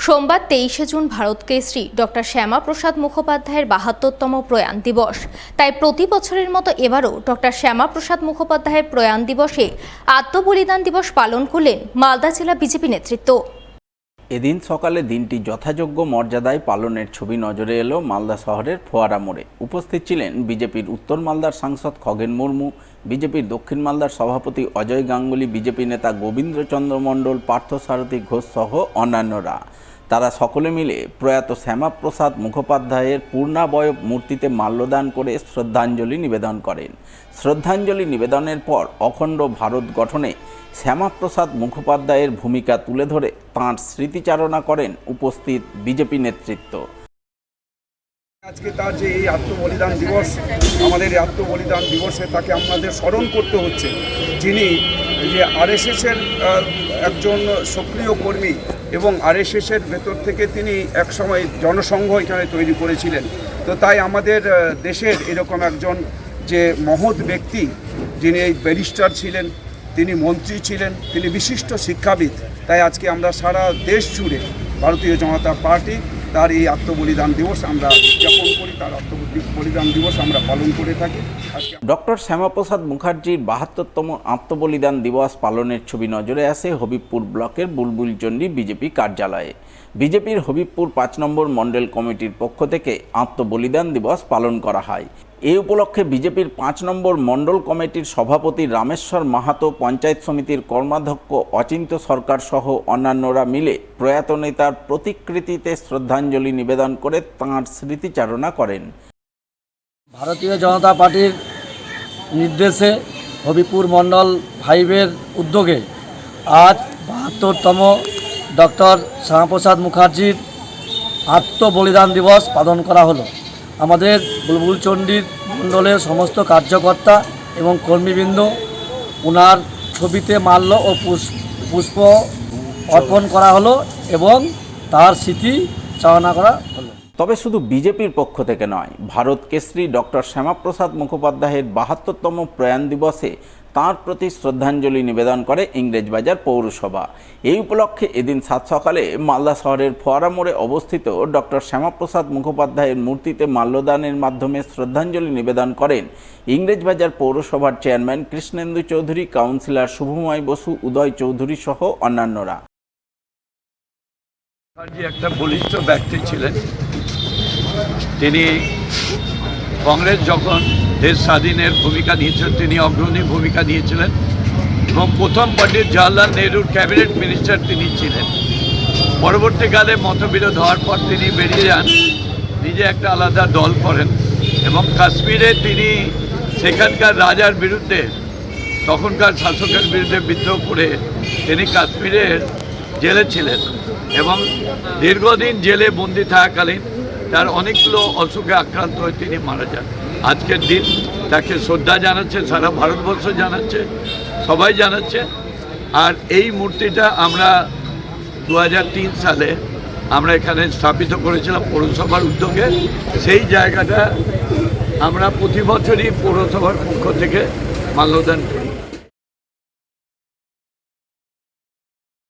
সোমবার 23শে June Bharat Keshari doctor Shyamaprasad মুখোপাধ্যায়ের ৭২তম প্রয়াণ দিবস। তাই প্রতি বছরের মতো এবারও ডক্টর শ্যামাপ্রসাদ মুখোপাধ্যায়ের প্রয়াণ দিবসে আত্মবলিদান দিবস পালন করলেন মালদা জেলা বিজেপি নেতৃত্ব। এদিন সকালে দিনটি যথাযোগ্য মর্যাদায় পালনের ছবি নজরে এলো মালদা শহরের ফোয়ারা মোড়ে। উপস্থিত ছিলেন বিজেপির উত্তর মালদার সাংসদ খগেন মুর্মু, বিজেপির দক্ষিণ মালদার সভাপতি অজয় গাঙ্গুলি, বিজেপি নেতা গোবিন্দচন্দ্র মণ্ডল, পার্থসারথী ঘোষ সহ অন্যান্যরা। তারা সকলে মিলে প্রয়াত শ্যামাপ্রসাদ মুখোপাধ্যায়ের পূর্ণাবয়ব মূর্তিতে মাল্যদান করে শ্রদ্ধাঞ্জলি নিবেদন করেন। শ্রদ্ধাঞ্জলি নিবেদনের পর অখণ্ড ভারত গঠনে শ্যামাপ্রসাদ মুখোপাধ্যায়ের ভূমিকা তুলে ধরে তাঁর স্মৃতিচারণা করেন উপস্থিত বিজেপি নেতৃত্ব। আজকে তার যে এই আত্মবলিদান দিবস, আমাদের এই আত্মবলিদান দিবসে তাকে আমাদের স্মরণ করতে হচ্ছে, যিনি যে আরএসএসের একজন সক্রিয় কর্মী এবং আরএসএসের ভেতর থেকে তিনি একসময় জনসংঘ এখানে তৈরি করেছিলেন। তো তাই আমাদের দেশের এরকম একজন যে মহৎ ব্যক্তি, যিনি এই ব্যারিস্টার ছিলেন, তিনি মন্ত্রী ছিলেন, তিনি বিশিষ্ট শিক্ষাবিদ, তাই আজকে আমরা সারা দেশ জুড়ে ভারতীয় জনতা পার্টি তার এই আত্মবলিদান দিবস আমরা উদযাপন করি, তার আত্মবলিদান দিবস আমরা পালন করে থাকি। ডক্টর শ্যামাপ্রসাদ মুখার্জির ৭২তম আত্মবলিদান দিবস পালনের ছবি নজরে আসে হবিবপুর ব্লকের বুলবুলচন্ডী বিজেপি কার্যালয়ে। বিজেপির হবিবপুর ৫ নম্বর মণ্ডল কমিটির পক্ষ থেকে আত্মবলিদান দিবস পালন করা হয়। এই উপলক্ষে বিজেপির ৫ নম্বর মণ্ডল কমিটির সভাপতি রামেশ্বর মাহাতো, পঞ্চায়েত সমিতির কর্মাধ্যক্ষ অচিন্ত সরকার সহ অন্যান্যরা মিলে প্রয়াত নেতার প্রতিকৃতিতে শ্রদ্ধাঞ্জলি নিবেদন করে তাঁর স্মৃতিচারণা করেন। ভারতীয় জনতা পার্টির নির্দেশে হবিপুর মণ্ডল 5-এর উদ্যোগে আজ ৭২তম ডক্টর শ্যামাপ্রসাদ মুখার্জির আত্মবলিদান দিবস পালন করা হলো। আমাদের বুলবুলচন্ডীর মণ্ডলের সমস্ত কার্যকর্তা এবং কর্মীবৃন্দ ওনার ছবিতে মাল্য ও পুষ্প অর্পণ করা হলো এবং তার স্মৃতি চারণা করা হলো। তবে শুধু বিজেপির পক্ষ থেকে নয়, ভারত কেশরী ডক্টর শ্যামাপ্রসাদ মুখোপাধ্যায়ের ৭২তম প্রয়াণ দিবসে তাঁর প্রতি শ্রদ্ধাঞ্জলি নিবেদন করে ইংরেজবাজার পৌরসভা। এই উপলক্ষে এদিন সাত সকালে মালদা শহরের ফোয়ারা মোড়ে অবস্থিত ডক্টর শ্যামাপ্রসাদ মুখোপাধ্যায়ের মূর্তিতে মাল্যদানের মাধ্যমে শ্রদ্ধাঞ্জলি নিবেদন করেন ইংরেজবাজার পৌরসভার চেয়ারম্যান কৃষ্ণেন্দু চৌধুরী, কাউন্সিলর শুভময় বসু, উদয় চৌধুরী সহ অন্যান্যরা। একটা বলিষ্ঠ ব্যক্তি ছিলেন। তিনি কংগ্রেস যখন দেশ স্বাধীনের ভূমিকা নিয়েছিলেন, তিনি অগ্রণী ভূমিকা নিয়েছিলেন এবং প্রথম পণ্ডিত জওয়াহরলাল নেহরুর ক্যাবিনেট মিনিস্টার তিনি ছিলেন। পরবর্তীকালে মতবিরোধ হওয়ার পর তিনি বেরিয়ে যান, নিজে একটা আলাদা দল করেন এবং কাশ্মীরে তিনি সেখানকার রাজার বিরুদ্ধে, তখনকার শাসকের বিরুদ্ধে বিদ্রোহ করে তিনি কাশ্মীরের জেলে ছিলেন এবং দীর্ঘদিন জেলে বন্দি থাকাকালীন তার অনেকগুলো অসুখে আক্রান্ত হয়ে তিনি মারা যান। আজকের দিন তাকে শ্রদ্ধা জানাচ্ছে, সারা ভারতবর্ষ জানাচ্ছে, সবাই জানাচ্ছে। আর এই মূর্তিটা আমরা 2003 সালে আমরা এখানে স্থাপিত করেছিলাম পৌরসভার উদ্যোগে। সেই জায়গাটা আমরা প্রতি বছরই পৌরসভার পক্ষ থেকে মাল্যদান করি।